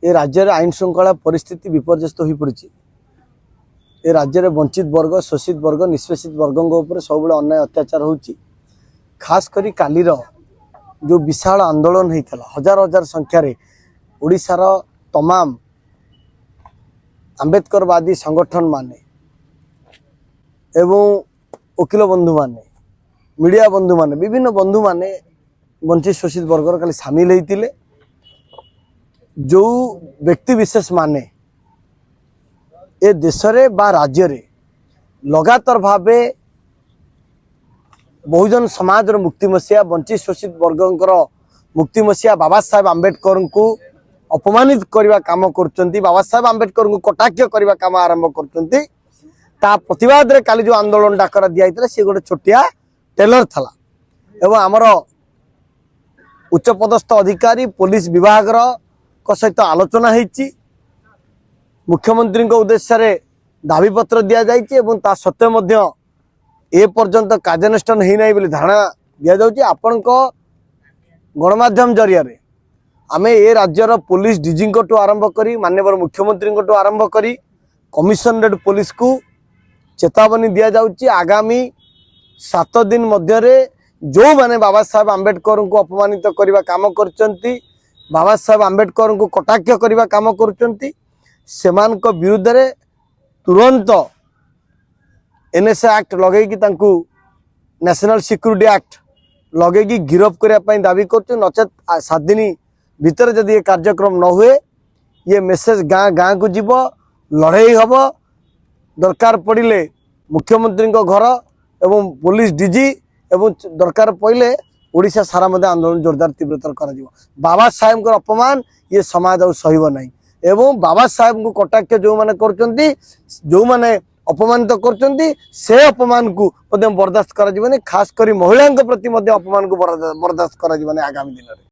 ए राज्य रे आईन श्रृंखला परिस्थिति विपर्यस्त हो पड़ी। ए राज्य रे वंचित वर्ग, शोषित वर्ग, निष्पेषित वर्ग सब अन्याय अत्याचार होची। खास करी कालीर जो विशाल आंदोलन होता हजार हजार संख्यार ओडिशार तमाम आंबेडकरवादी संगठन माने एवं वकील बंधु माने, मीडिया बंधु माने, विभिन्न बंधु माने वंचित शोषित वर्ग खाली सामिल होते। जो व्यक्ति विशेष माने ए देश रे बा राज्य रे लगातार भावे बहुजन समाज मुक्ति मसीहा, वंचित शोषित वर्गंकर मुक्ति मसीहा बाबा साहेब आंबेडकर को अपमानित करने काम कर, बाबा साहेब आंबेडकर को कटाक्ष करने काम आरंभ कर। प्रतिवाद रे काली जो आंदोलन डाकरा दिया सी गोटे छोटिया टेलर थला एवं आमर उच्चपदस्थ अधिकारी पुलिस विभाग सहित आलोचना होती। मुख्यमंत्री उद्देश्य रे दाबी पत्र दि जाता सत्वे ए पर्यंत कार्यानुष्ठान हो ना धारणा दि जाऊँगी। आपण गणमाध्यम जरिया आमे ए राज्यर पुलिस डीजी आरंभ करी माननीय मुख्यमंत्री आरंभ करी कमिशनरेट पुलिस को चेतावनी दि जाऊँगी। आगामी 7 दिन मध्य जो माने बाबा साहेब आंबेडकर को अपमानित करने काम करचंती, बाबा साहेब आंबेडकर को कटाक्ष करने काम करचंती, सेमान को विरुद्ध रे तुरंत एनएसए एक्ट लगे नेशनल सिक्योरिटी एक्ट लगे गिरफ करने दाबी कर। नचेत 7 दिन भीतर जदि ये कार्यक्रम न हुए ये मेसेज गाँ गाँ को जीव, लड़ाई हम दरकार पड़े मुख्यमंत्री घर एवं पुलिस डीजी एवं दरकार पड़े ओडिशा सारा मध्य आंदोलन जोरदार तीव्रतर कर। बाबा साहेब को अपमान ये समाज आ सहिब नहीं एवं बाबा साहेब को कटाक्ष जो माने करचंती, जो माने अपमानित करचंती से अपमान को बर्दाश्त करा। खास करी महिला प्रति अपमान को बर्दाश्त करा आगामी दिन में।